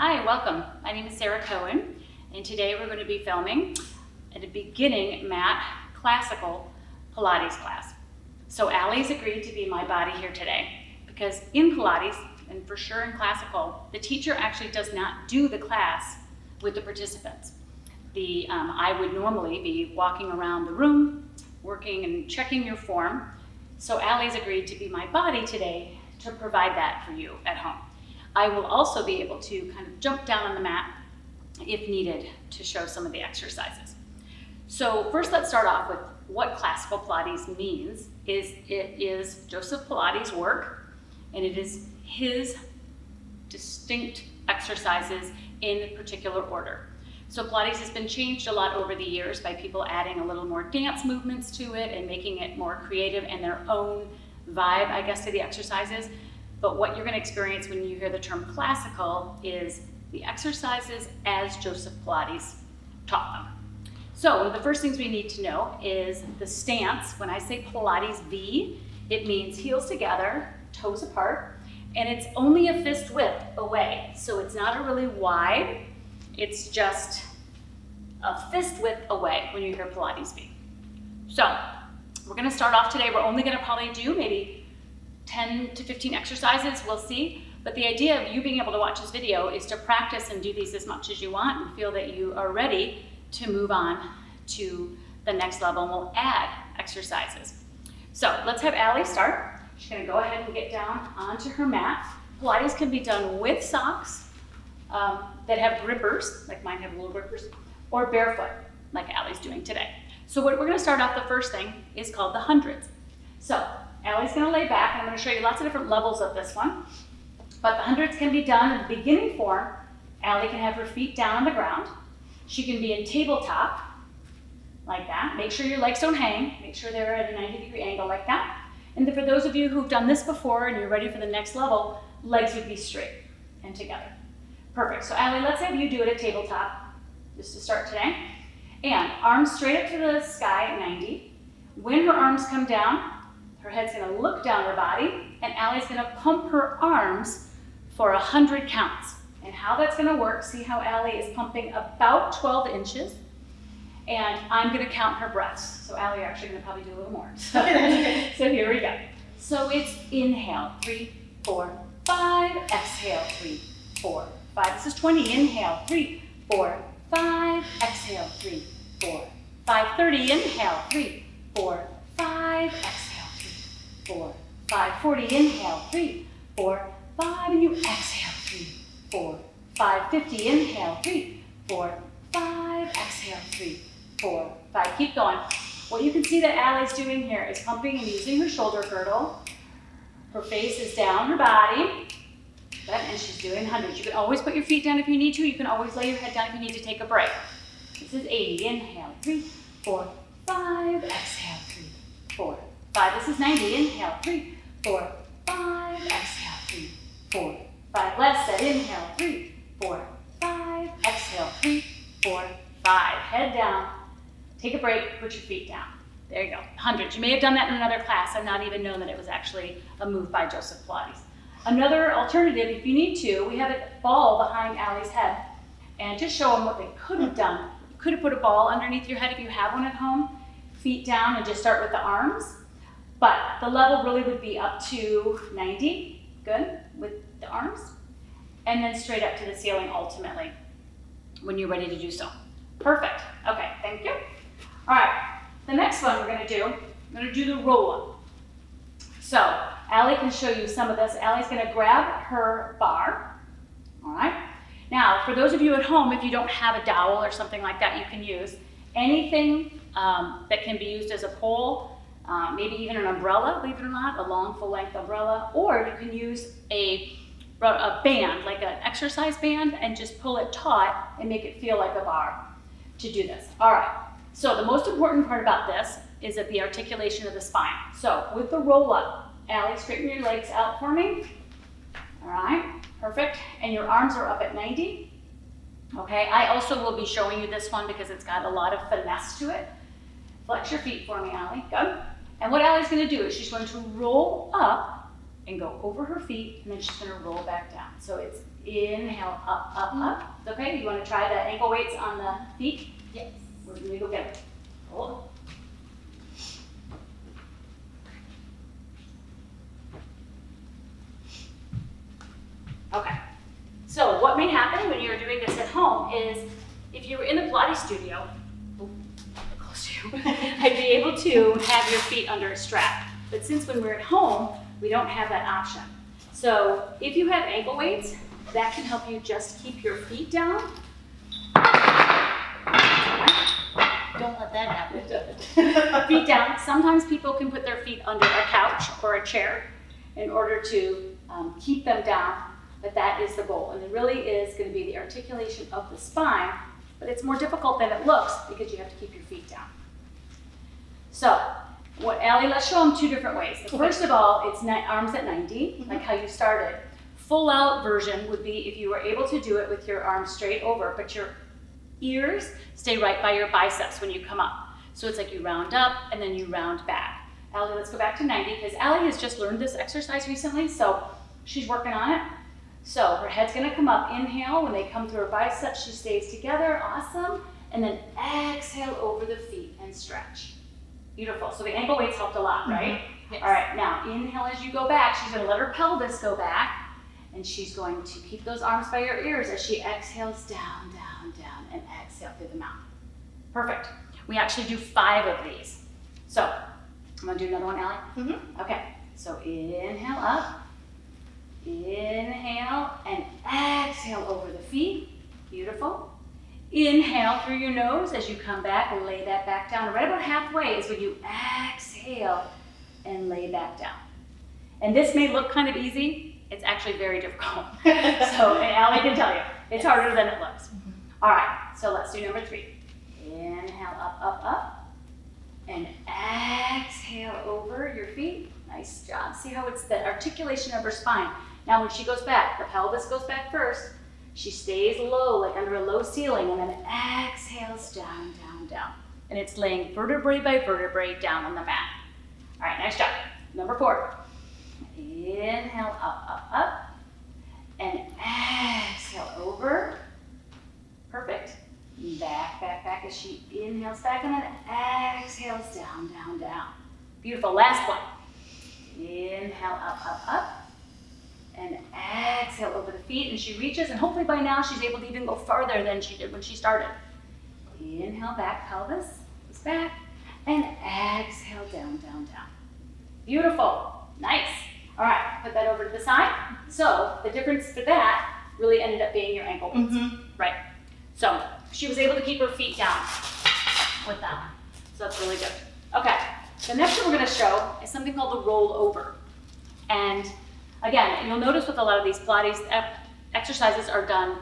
Hi, welcome. My name is Sarah Cohen, and today we're going to be filming a beginning mat classical Pilates class. So Allie's agreed to be my body here today because in Pilates, and for sure in classical, the teacher actually does not do the class with the participants. I would normally be walking around the room, working and checking your form. So Allie's agreed to be my body today to provide that for you at home. I will also be able to kind of jump down on the mat if needed to show some of the exercises. So first let's start off with what classical Pilates means. It is Joseph Pilates' work, and it is his distinct exercises in particular order. So Pilates has been changed a lot over the years by people adding a little more dance movements to it and making it more creative and their own vibe, I guess, to the exercises. But what you're going to experience when you hear the term classical is the exercises as Joseph Pilates taught them. So one of the first things we need to know is the stance. When I say Pilates V, it means heels together, toes apart, and it's only a fist width away. So it's not a really wide, it's just a fist width away when you hear Pilates V. So we're going to start off today. We're only going to probably do maybe 10 to 15 exercises, we'll see. But the idea of you being able to watch this video is to practice and do these as much as you want and feel that you are ready to move on to the next level, and we'll add exercises. So let's have Allie start. She's going to go ahead and get down onto her mat. Pilates can be done with socks that have grippers, like mine have little grippers, or barefoot, like Allie's doing today. So what we're going to start off, the first thing is called the hundreds. So Allie's going to lay back, and I'm going to show you lots of different levels of this one. But the hundreds can be done in the beginning form. Allie can have her feet down on the ground. She can be in tabletop, like that. Make sure your legs don't hang. Make sure they're at a 90-degree angle like that. And then for those of you who've done this before and you're ready for the next level, legs would be straight and together. Perfect. So Allie, let's have you do it at tabletop, just to start today. And arms straight up to the sky at 90. When her arms come down, her head's going to look down her body, and Allie's going to pump her arms for 100 counts. And how that's going to work, see how Allie is pumping about 12 inches, and I'm going to count her breaths. So Allie, you're actually going to probably do a little more. So here we go. So it's inhale, 3, 4, 5. Exhale, 3, 4, 5. This is 20. Inhale, 3, 4, 5. Exhale, 3, 4, 5. 30. Inhale, 3, 4, 5. Exhale, 3, 4, 5. 40. Inhale, 3, 4, 5. And you exhale, 3, 4, 5. 50. Inhale, 3, 4, 5. Exhale, 3, 4, 5. Keep going. What you can see that Allie's doing here is pumping and using her shoulder girdle. Her face is down her body. And she's doing hundreds. You can always put your feet down if you need to. You can always lay your head down if you need to take a break. This is 80. Inhale, 3, 4, 5. Exhale, 3, 4, 5. This is 90. Inhale, 3, 4, 5. Exhale, 3, 4, 5. Last set. Inhale, 3, 4, 5. Exhale, 3, 4, 5. Head down. Take a break. Put your feet down. There you go. Hundreds. You may have done that in another class and not even known that it was actually a move by Joseph Pilates. Another alternative, if you need to, we have a ball behind Allie's head, and just show them what they could have done. You could have put a ball underneath your head if you have one at home, feet down, and just start with the arms. But the level really would be up to 90, good, with the arms, and then straight up to the ceiling ultimately when you're ready to do so. Perfect. Okay, thank you. All right, the next one we're going to do the roll-up. So Allie can show you some of this. Allie's going to grab her bar. All right. Now, for those of you at home, if you don't have a dowel or something like that, you can use anything that can be used as a pole, maybe even an umbrella, believe it or not, a long full-length umbrella, or you can use a band, like an exercise band, and just pull it taut and make it feel like a bar to do this. All right. So the most important part about this is that the articulation of the spine. So with the roll-up, Allie, straighten your legs out for me. All right, perfect. And your arms are up at 90. Okay, I also will be showing you this one because it's got a lot of finesse to it. Flex your feet for me, Allie. Good. And what Allie's going to do is she's going to roll up and go over her feet, and then she's going to roll back down. So it's Inhale, up, up, up. Okay, you want to try the ankle weights on the feet? Yes. We're going to go get them. Hold. Okay, so what may happen when you're doing this at home is if you were in the Pilates studio, close to you, I'd be able to have your feet under a strap. But since when we're at home, we don't have that option. So if you have ankle weights, that can help you just keep your feet down. Don't let that happen. Feet down. Sometimes people can put their feet under a couch or a chair in order to keep them down, but that is the goal. And it really is going to be the articulation of the spine, but it's more difficult than it looks because you have to keep your feet down. So, Allie, let's show them two different ways. First of all, it's arms at 90, like how you started. Full out version would be if you were able to do it with your arms straight over, but your ears stay right by your biceps when you come up. So it's like you round up and then you round back. Allie, let's go back to 90 because Allie has just learned this exercise recently, so she's working on it. So her head's gonna come up. Inhale, when they come through her biceps, she stays together, awesome. And then exhale over the feet and stretch. Beautiful, so the ankle weights helped a lot, right? Mm-hmm. Yes. All right, now inhale as you go back. She's gonna let her pelvis go back and she's going to keep those arms by her ears as she exhales down, down, down, and exhale through the mouth. Perfect. We actually do 5 of these. So, I'm gonna do another one, Allie? Mm-hmm. Okay, so inhale up, inhale, and exhale over the feet. Beautiful. Inhale through your nose as you come back, lay that back down. Right about halfway is when you exhale and lay back down. And this may look kind of easy. It's actually very difficult. So, and Allie can tell you, it's harder than it looks. All right, so let's do number 3. Inhale, up, up, up. And exhale over your feet. Nice job. See how it's the articulation of her spine. Now when she goes back, the pelvis goes back first. She stays low, like under a low ceiling, and then exhales down, down, down. And it's laying vertebrae by vertebrae down on the mat. All right, nice job. Number 4. Inhale, up, up, up. And exhale over. Perfect. Back, back, back as she inhales back and then exhales down, down, down. Beautiful. Last one. Inhale, up, up, up. And exhale over the feet. And she reaches, and hopefully by now she's able to even go farther than she did when she started. Inhale, back, pelvis is back. And exhale, down, down, down. Beautiful. Nice. All right, put that over to the side. So the difference for that really ended up being your ankle weights. Mm-hmm. Right. So she was able to keep her feet down with that one. So that's really good. Okay, the next one we're going to show is something called the roll over. And again, you'll notice with a lot of these Pilates exercises are done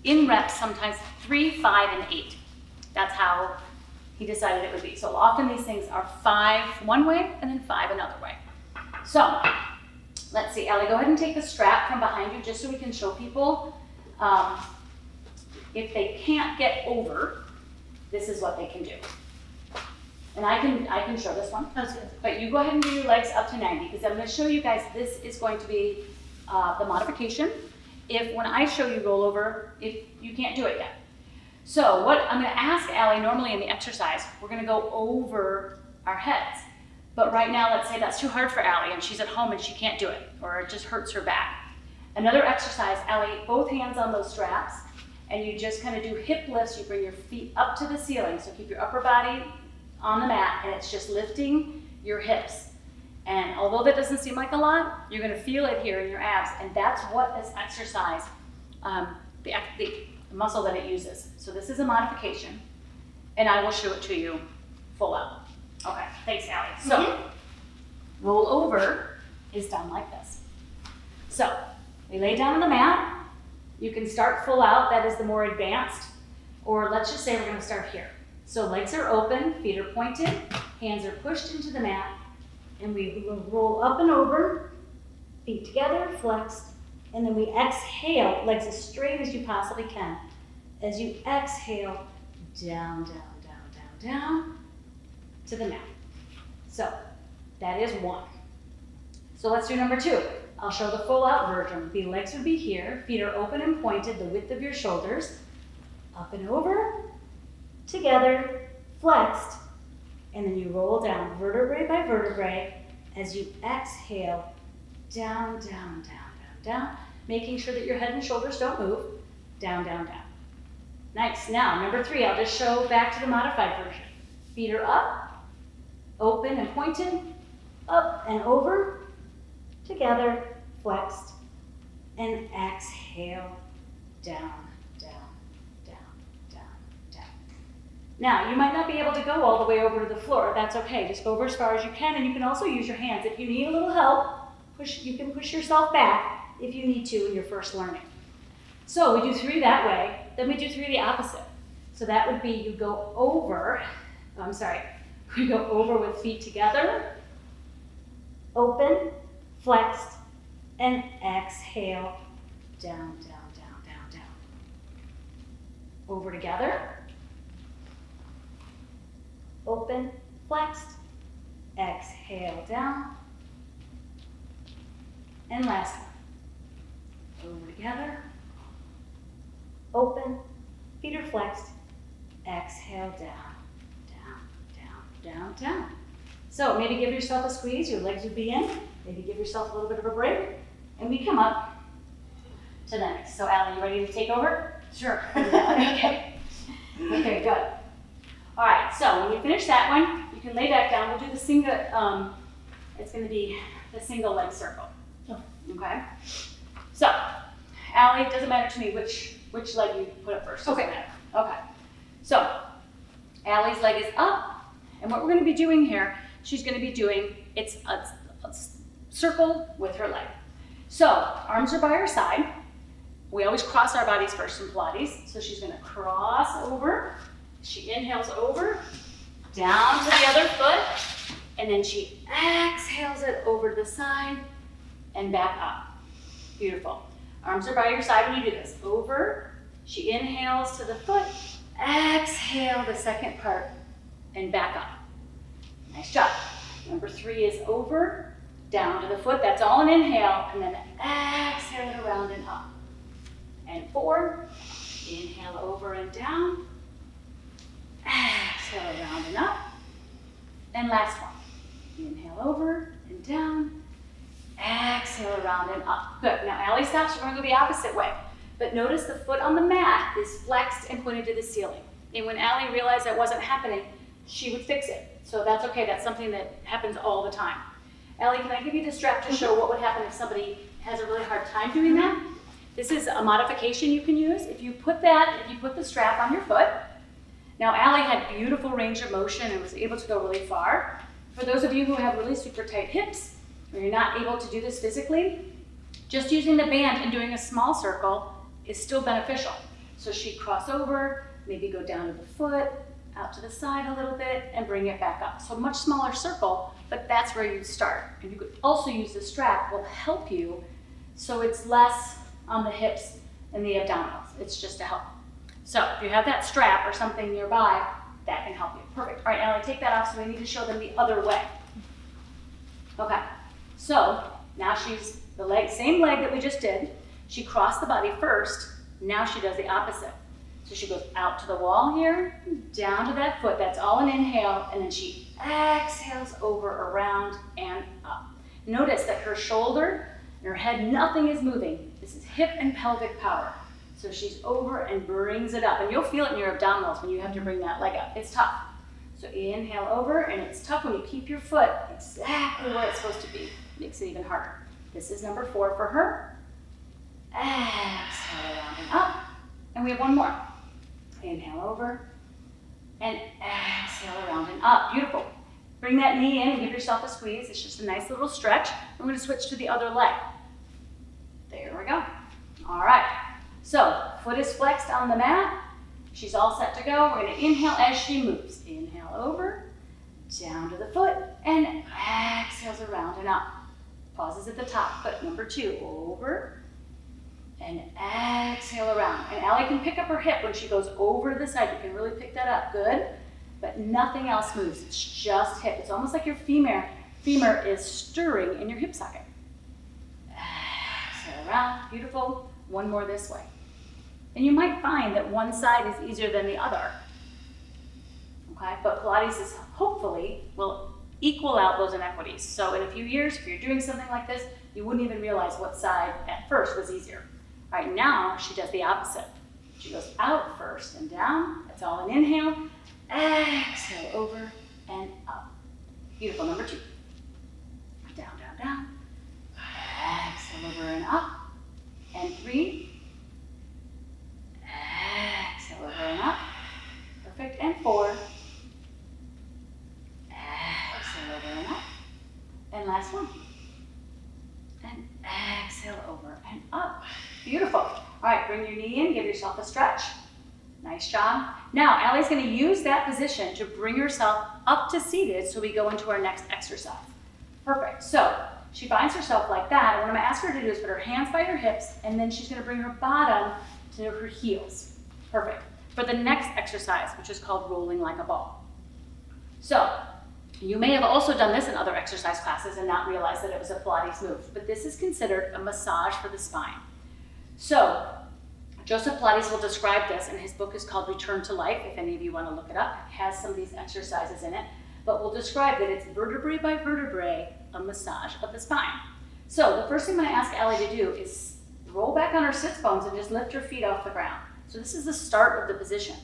in reps, sometimes 3, 5, and 8. That's how he decided it would be. So often these things are 5 one way and then 5 another way. So let's see, Allie, go ahead and take the strap from behind you just so we can show people. If they can't get over, this is what they can do. And I can show this one. But you go ahead and do your legs up to 90 because I'm going to show you guys this is going to be the modification. If when I show you roll over, if you can't do it yet. So what I'm going to ask Allie normally in the exercise, we're going to go over our heads. But right now, let's say that's too hard for Allie and she's at home and she can't do it or it just hurts her back. Another exercise, Allie, both hands on those straps and you just kind of do hip lifts. You bring your feet up to the ceiling. So keep your upper body on the mat and it's just lifting your hips. And although that doesn't seem like a lot, you're going to feel it here in your abs. And that's what this exercise, the muscle that it uses. So this is a modification and I will show it to you full out. Okay, thanks, Allie. So, roll over is done like this. So, we lay down on the mat. You can start full out, that is the more advanced. Or let's just say we're going to start here. So, legs are open, feet are pointed, hands are pushed into the mat, and we will roll up and over, feet together, flexed, and then we exhale, legs as straight as you possibly can. As you exhale, down, down, down, down, down, to the mat. So that is 1. So let's do number 2. I'll show the full out version. The legs would be here, feet are open and pointed, the width of your shoulders, up and over, together, flexed, and then you roll down vertebrae by vertebrae as you exhale, down, down, down, down, down, making sure that your head and shoulders don't move, down, down, down. Nice. Now, number 3, I'll just show back to the modified version. Feet are up, open and pointed, up and over, together, flexed, and exhale, down, down, down, down, down. Now, you might not be able to go all the way over to the floor. That's okay. Just go over as far as you can, and you can also use your hands. If you need a little help, you can push yourself back if you need to in your first learning. So we do 3 that way, then we do 3 the opposite. So that would be you go over, we go over with feet together, open, flexed, and exhale, down, down, down, down, down. Over together, open, flexed, exhale, down, and last one. Over together, open, feet are flexed, exhale, down, down, down, down, down. So maybe give yourself a squeeze, your legs would be in, maybe give yourself a little bit of a break, and we come up to the next. So Allie, you ready to take over? Sure. Okay. Okay, good. All right, so when you finish that one, you can lay back down. We'll do the single, it's gonna be the single leg circle. Okay? So, Allie, it doesn't matter to me which leg you put up first. Okay. Okay. So, Allie's leg is up, and what we're gonna be doing here, she's gonna be doing, it's a circle with her leg. So, arms are by her side. We always cross our bodies first in Pilates. So she's gonna cross over. She inhales over, down to the other foot, and then she exhales it over to the side and back up. Beautiful. Arms are by your side when you do this. Over, she inhales to the foot, exhale the second part, and back up. Nice job. Number 3 is over, down to the foot. That's all an inhale, and then exhale it around and up. And 4, inhale over and down, exhale around and up. And last one, inhale over and down, exhale around and up. Good. Now Allie stops, we're going to go the opposite way. But notice the foot on the mat is flexed and pointed to the ceiling. And when Allie realized that wasn't happening, she would fix it. So that's okay, that's something that happens all the time. Allie, can I give you the strap to show what would happen if somebody has a really hard time doing that? This is a modification you can use. If you put the strap on your foot, now Allie had beautiful range of motion and was able to go really far. For those of you who have really super tight hips, or you're not able to do this physically, just using the band and doing a small circle is still beneficial. So she'd cross over, maybe go down to the foot, out to the side a little bit, and bring it back up. So much smaller circle, but that's where you'd start. And you could also use the strap, will help you so it's less on the hips and the abdominals. It's just to help. So if you have that strap or something nearby, that can help you. Perfect. All right, Allie, take that off, so we need to show them the other way. Okay, so now she's the same leg that we just did. She crossed the body first. Now she does the opposite. So she goes out to the wall here, down to that foot. That's all an inhale, and then she exhales over, around, and up. Notice that her shoulder and her head, nothing is moving. This is hip and pelvic power. So she's over and brings it up. And you'll feel it in your abdominals when you have to bring that leg up. It's tough. So inhale over, and it's tough when you keep your foot exactly where it's supposed to be. Makes it even harder. This is number 4 for her. Exhale around and up. And we have one more. Inhale over, and exhale around and up. Beautiful. Bring that knee in and give yourself a squeeze. It's just a nice little stretch. We're going to switch to the other leg. There we go. All right. So, foot is flexed on the mat. She's all set to go. We're going to inhale as she moves. Inhale over, down to the foot, and exhales around and up. Pauses at the top. Foot number 2. Over, and exhale around. And Allie can pick up her hip when she goes over to the side. You can really pick that up. Good. But nothing else moves. It's just hip. It's almost like your femur is stirring in your hip socket. around, beautiful. One more this way. And you might find that one side is easier than the other. Okay, but Pilates is hopefully will equal out those inequities. So in a few years, if you're doing something like this, you wouldn't even realize what side at first was easier. All right, now she does the opposite. She goes out first and down. That's all an inhale. Exhale, over and up. Beautiful, number 2. Down, down, down. Exhale, over and up. And 3. Exhale, over and up. Perfect, and 4. Exhale, over and up. And last one. And exhale, over and up. Beautiful. All right, bring your knee in, give yourself a stretch. Nice job. Now, Allie's gonna use that position to bring herself up to seated so we go into our next exercise. Perfect. So, she finds herself like that, and what I'm gonna ask her to do is put her hands by her hips, and then she's gonna bring her bottom to her heels. Perfect. For the next exercise, which is called rolling like a ball. So, you may have also done this in other exercise classes and not realized that it was a Pilates move, but this is considered a massage for the spine. So, Joseph Pilates will describe this, and his book is called Return to Life, if any of you want to look it up. It has some of these exercises in it, but we'll describe that it's vertebrae by vertebrae, a massage of the spine. So the first thing I'm going to ask Allie to do is roll back on her sits bones and just lift her feet off the ground. So this is the start of the position.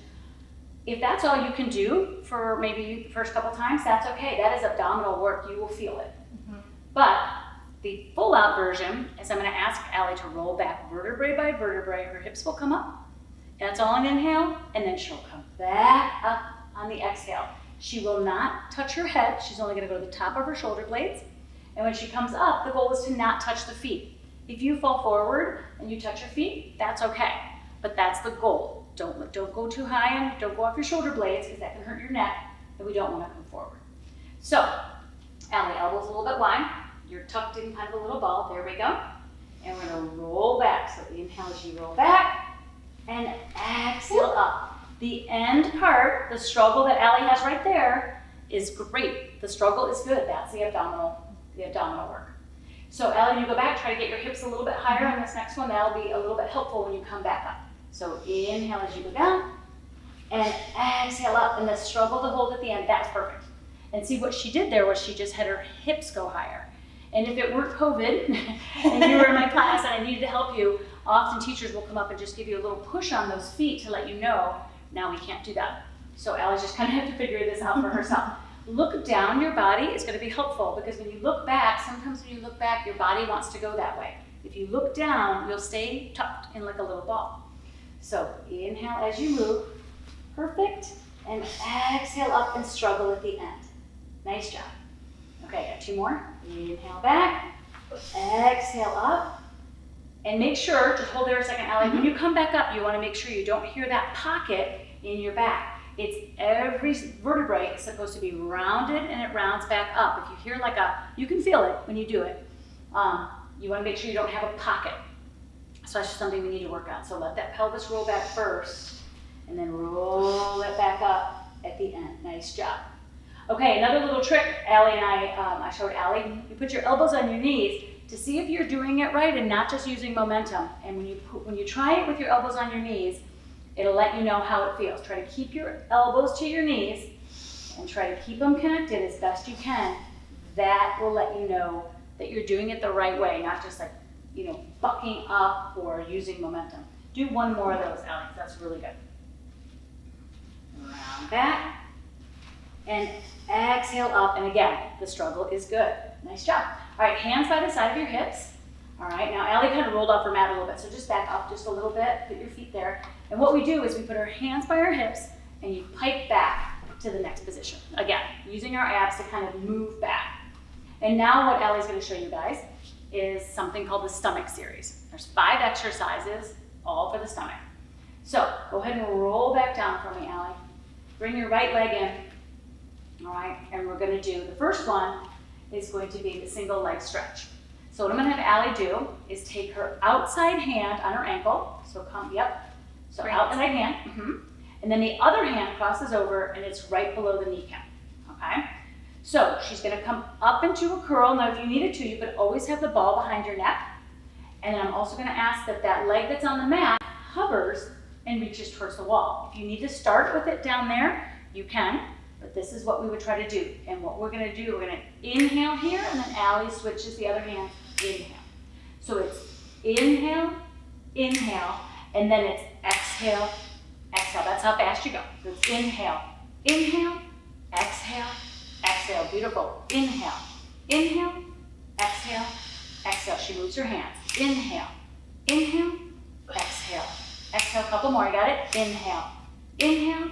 If that's all you can do for maybe the first couple times, that's okay. That is abdominal work. You will feel it. But the full out version is I'm going to ask Allie to roll back vertebrae by vertebrae. Her hips will come up. That's all on inhale, and then she'll come back up on the exhale. She will not touch her head. She's only going to go to the top of her shoulder blades. And when she comes up, the goal is to not touch the feet. If you fall forward and you touch your feet, that's okay. But that's the goal. Don't go too high and don't go off your shoulder blades because that can hurt your neck, and we don't want to come forward. So, Allie, elbows a little bit wide. You're tucked in kind of a little ball. There we go. And we're going to roll back. So inhale as you roll back, and exhale up. The end part, the struggle that Allie has right there, is great. The struggle is good. That's the abdominal work. So Allie, you go back, try to get your hips a little bit higher on this next one. That'll be a little bit helpful when you come back up. So inhale as you go down, and exhale up. And the struggle to hold at the end, that's perfect. And see what she did there was she just had her hips go higher. And if it weren't COVID and you were in my class and I needed to help you, often teachers will come up and just give you a little push on those feet to let you know, now we can't do that. So Allie's just kind of have to figure this out for herself. Look down your body is going to be helpful because when you look back, sometimes when you look back, your body wants to go that way. If you look down, you'll stay tucked in like a little ball. So inhale as you move, perfect, and exhale up and struggle at the end. Nice job. Okay, got 2 more. Inhale back, exhale up, and make sure, just hold there a second, Allie, when you come back up, you want to make sure you don't hear that pocket in your back. It's every vertebrae is supposed to be rounded and it rounds back up. If you hear like you can feel it when you do it. You want to make sure you don't have a pocket. So that's just something we need to work on. So let that pelvis roll back first, and then roll it back up at the end. Nice job. Okay, another little trick Allie and I showed Allie. You put your elbows on your knees to see if you're doing it right and not just using momentum. And when you try it with your elbows on your knees, it'll let you know how it feels. Try to keep your elbows to your knees and try to keep them connected as best you can. That will let you know that you're doing it the right way, not just like, bucking up or using momentum. Do 1 more of those, Allie. That's really good. Round back. And exhale up, and again, the struggle is good. Nice job. All right, hands by the side of your hips. All right, now Allie kind of rolled off her mat a little bit, so just back up just a little bit, put your feet there. And what we do is we put our hands by our hips, and you pike back to the next position. Again, using our abs to kind of move back. And now what Allie's gonna show you guys is something called the stomach series. There's 5 exercises, all for the stomach. So go ahead and roll back down for me, Allie. Bring your right leg in. All right, and we're going to do, the first one is going to be the single leg stretch. So what I'm going to have Allie do is take her outside hand on her ankle. So so right. Outside hand. And then the other hand crosses over and it's right below the kneecap. Okay, so she's going to come up into a curl. Now if you needed to, you could always have the ball behind your neck. And then I'm also gonna ask that that leg that's on the mat hovers and reaches towards the wall. If you need to start with it down there, you can, but this is what we would try to do. And what we're gonna do, we're gonna inhale here, and then Allie switches the other hand, inhale. So it's inhale, inhale, and then it's exhale, exhale. That's how fast you go. So it's inhale, inhale, exhale, exhale. Beautiful. Inhale, inhale, exhale, exhale. She moves her hands. Inhale, inhale, exhale, exhale. A couple more. You got it? Inhale, inhale,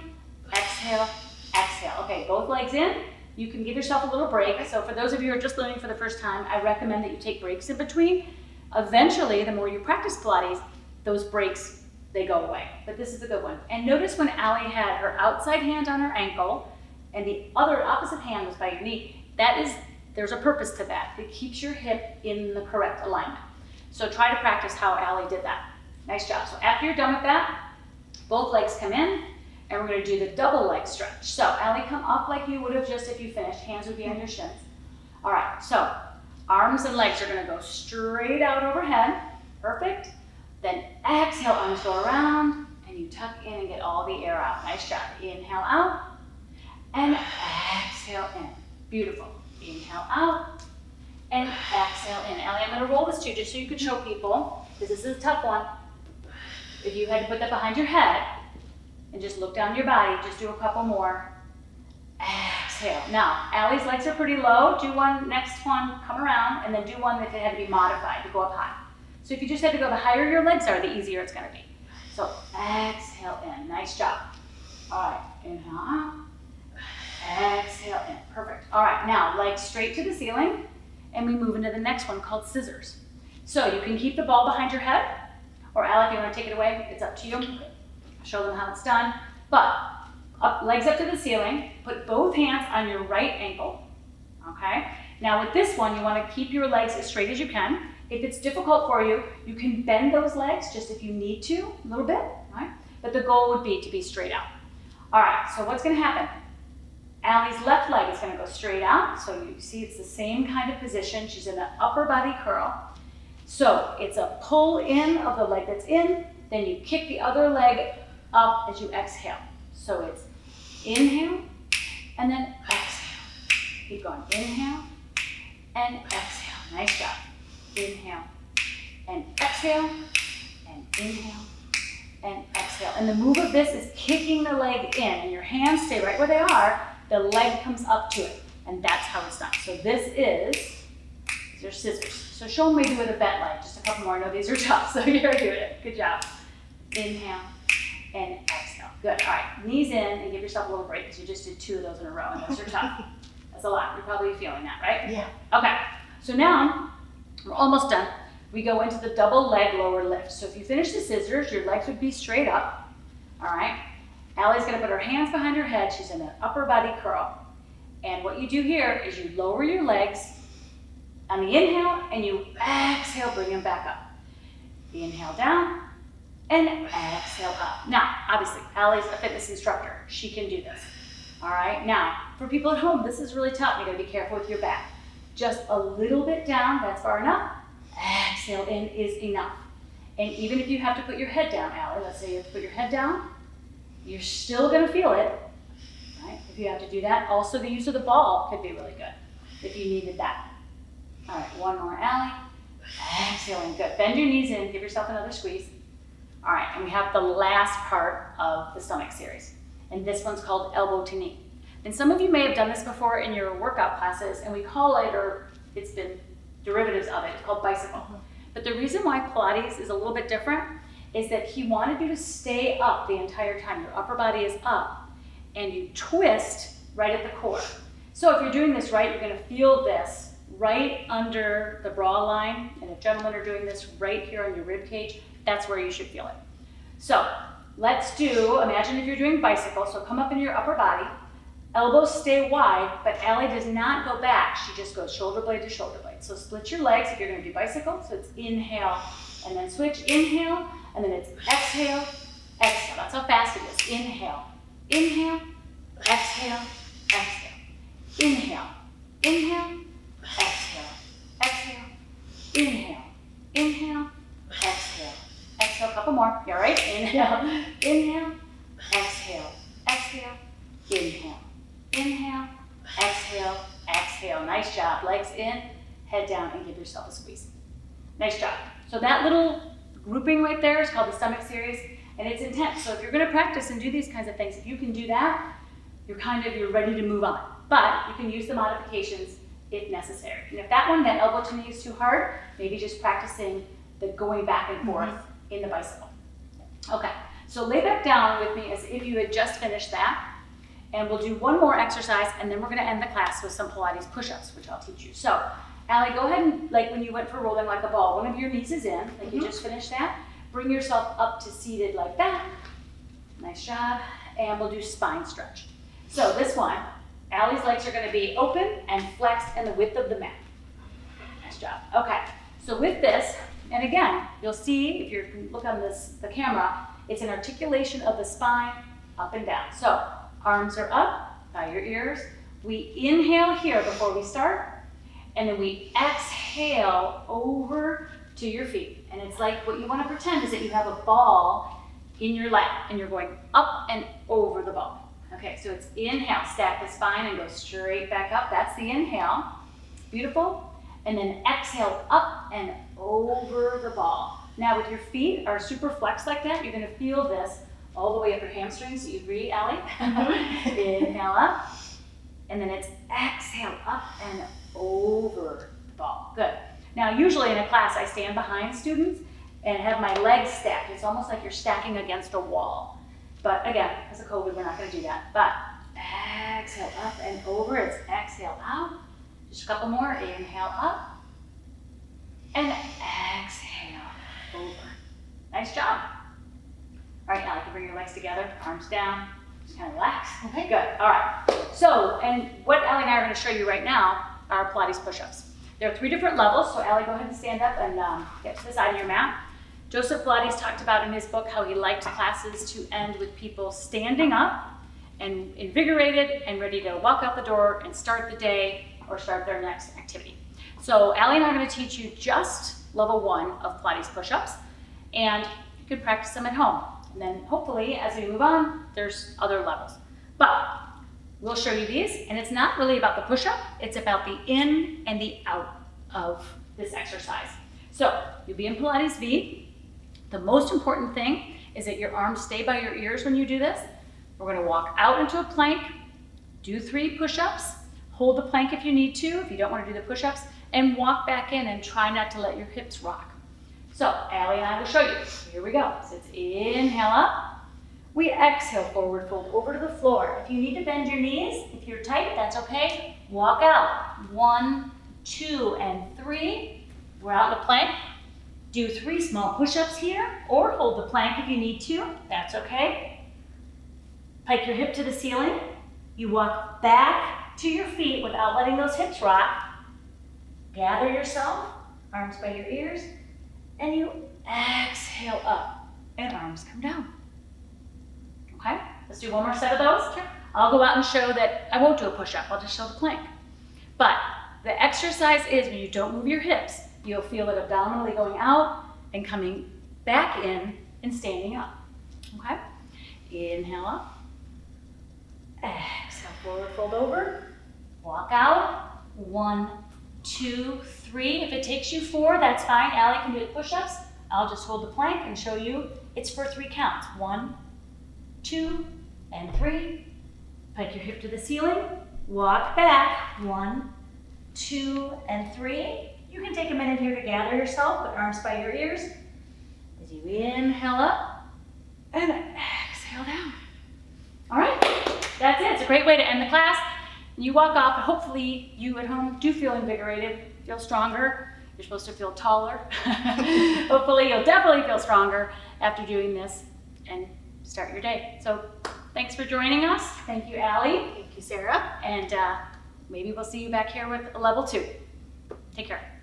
exhale, exhale. Okay, both legs in. You can give yourself a little break. So for those of you who are just learning for the first time, I recommend that you take breaks in between. Eventually, the more you practice Pilates, those breaks, they go away. But this is a good one. And notice when Allie had her outside hand on her ankle and the other opposite hand was by your knee, there's a purpose to that. It keeps your hip in the correct alignment. So try to practice how Allie did that. Nice job. So after you're done with that, both legs come in, and we're gonna do the double leg stretch. So Allie, come up like you would have just if you finished. Hands would be on your shins. All right, so arms and legs are gonna go straight out overhead. Perfect. Then exhale, arms go around, and you tuck in and get all the air out. Nice job. Inhale out, and exhale in. Beautiful. Inhale out, and exhale in. Allie, I'm gonna roll this too, just so you can show people, because this is a tough one. If you had to put that behind your head, and just look down your body, just do a couple more. Exhale. Now, Allie's legs are pretty low. Do one, next one, come around, and then do one that had to be modified to go up high. So if you just had to go, the higher your legs are, the easier it's gonna be. So exhale in, nice job. All right, inhale out, exhale in, perfect. All right, now legs straight to the ceiling, and we move into the next one called scissors. So you can keep the ball behind your head, or Allie, if you wanna take it away, it's up to you. Show them how it's done. But legs up to the ceiling, put both hands on your right ankle, okay? Now with this one, you wanna keep your legs as straight as you can. If it's difficult for you, you can bend those legs just if you need to, a little bit, right? But the goal would be to be straight out. All right, so what's gonna happen? Allie's left leg is gonna go straight out. So you see it's the same kind of position. She's in an upper body curl. So it's a pull in of the leg that's in, then you kick the other leg up as you exhale. So it's inhale, and then exhale. Keep going, inhale, and exhale. Nice job. Inhale, and exhale, and inhale, and exhale. And the move of this is kicking the leg in, and your hands stay right where they are, the leg comes up to it, and that's how it's done. So these are scissors. So show me do with a bent leg, just a couple more. I know these are tough, so you're doing it. Good job. Inhale, and exhale. Good, all right, knees in, and give yourself a little break, because you just did 2 of those in a row, and those are tough. That's a lot, you're probably feeling that, right? Yeah. Okay, so now, we're almost done. We go into the double leg lower lift. So if you finish the scissors, your legs would be straight up, all right? Allie's gonna put her hands behind her head. She's in an upper body curl. And what you do here is you lower your legs on the inhale, and you exhale, bring them back up. Inhale down, and exhale up. Now, obviously, Allie's a fitness instructor. She can do this, all right? Now, for people at home, this is really tough. You gotta be careful with your back. Just a little bit down, that's far enough. Exhale in is enough. And even if you have to put your head down, Allie, let's say you have to put your head down, you're still gonna feel it, right? If you have to do that. Also, the use of the ball could be really good if you needed that. All right, one more, Allie. Exhale in, good. Bend your knees in, give yourself another squeeze. All right, and we have the last part of the stomach series. And this one's called elbow to knee. And some of you may have done this before in your workout classes, and we call it, or it's been derivatives of it, it's called bicycle. But the reason why Pilates is a little bit different is that he wanted you to stay up the entire time. Your upper body is up, and you twist right at the core. So if you're doing this right, you're gonna feel this right under the bra line, and if gentlemen are doing this right here on your rib cage, that's where you should feel it. So let's do, imagine if you're doing bicycle, so come up in your upper body, elbows stay wide, but Allie does not go back. She just goes shoulder blade to shoulder blade. So split your legs if you're gonna do bicycle. So it's inhale and then switch, inhale, and then it's exhale, exhale. That's how fast it is. Inhale, inhale, exhale, exhale. Inhale, inhale, exhale, exhale. Inhale, inhale, more. You all right? Inhale, inhale, exhale, exhale, inhale, inhale, exhale, exhale. Nice job. Legs in, head down, and give yourself a squeeze. Nice job. So that little grouping right there is called the stomach series, and it's intense. So if you're going to practice and do these kinds of things, if you can do that, you're ready to move on. But you can use the modifications if necessary. And if that elbow to knee is too hard, maybe just practicing the going back and forth in the bicycle. Okay, so lay back down with me as if you had just finished that. And we'll do one more exercise, and then we're gonna end the class with some Pilates push-ups, which I'll teach you. So, Allie, go ahead and, like when you went for rolling like a ball, one of your knees is in, like you just finished that. Bring yourself up to seated like that. Nice job. And we'll do spine stretch. So this one, Allie's legs are gonna be open and flexed in the width of the mat. Nice job. Okay, so with this, and again, you'll see, if you look on the camera, it's an articulation of the spine up and down. So, arms are up by your ears. We inhale here before we start, and then we exhale over to your feet. And it's like what you want to pretend is that you have a ball in your lap, and you're going up and over the ball. Okay, so it's inhale, stack the spine and go straight back up. That's the inhale. Beautiful. And then exhale up and over the ball. Now with your feet are super flexed like that, you're going to feel this all the way up your hamstrings. So you agree, Allie? Inhale up. And then it's exhale up and over the ball. Good. Now usually in a class I stand behind students and have my legs stacked. It's almost like you're stacking against a wall. But again, because of COVID, we're not going to do that. But exhale up and over. It's exhale out. Just a couple more. Inhale up. And exhale over. Nice job. All right, now you can bring your legs together, arms down, just kind of relax. Okay, good. All right. So, and what Allie and I are going to show you right now are Pilates push-ups. There are 3 different levels, so Allie, go ahead and stand up and get to the side of your mat. Joseph Pilates talked about in his book how he liked classes to end with people standing up and invigorated and ready to walk out the door and start the day or start their next activity. So Allie and I are going to teach you just level 1 of Pilates push-ups, and you can practice them at home. And then hopefully, as we move on, there's other levels. But we'll show you these, and it's not really about the push-up, it's about the in and the out of this exercise. So you'll be in Pilates V. The most important thing is that your arms stay by your ears when you do this. We're gonna walk out into a plank, do 3 push-ups, hold the plank if you need to, if you don't wanna do the push-ups, and walk back in and try not to let your hips rock. So Allie and I will show you. Here we go. So it's inhale up. We exhale, forward fold over to the floor. If you need to bend your knees, if you're tight, that's okay. Walk out. 1, 2, and 3. We're out in the plank. Do 3 small push-ups here, or hold the plank if you need to. That's okay. Pike your hip to the ceiling. You walk back to your feet without letting those hips rock. Gather yourself, arms by your ears, and you exhale up, and arms come down. Okay, let's do one more set of those. Sure. I'll go out and show that I won't do a push-up, I'll just show the plank. But the exercise is when you don't move your hips, you'll feel it abdominally going out and coming back in and standing up. Okay, inhale up, exhale, forward fold over, walk out, 1, 2, 3. If it takes you 4, that's fine. Allie can do the push-ups. I'll just hold the plank and show you. It's for 3 counts. 1, 2, and 3. Pike your hip to the ceiling. Walk back. 1, 2, and 3. You can take a minute here to gather yourself, put arms by your ears. As you inhale up and exhale down. All right, that's it. It's a great way to end the class. You walk off, and hopefully you at home do feel invigorated, feel stronger. You're supposed to feel taller. Hopefully you'll definitely feel stronger after doing this and start your day. So thanks for joining us. Thank you, Allie. Thank you, Sarah. And maybe we'll see you back here with level 2. Take care.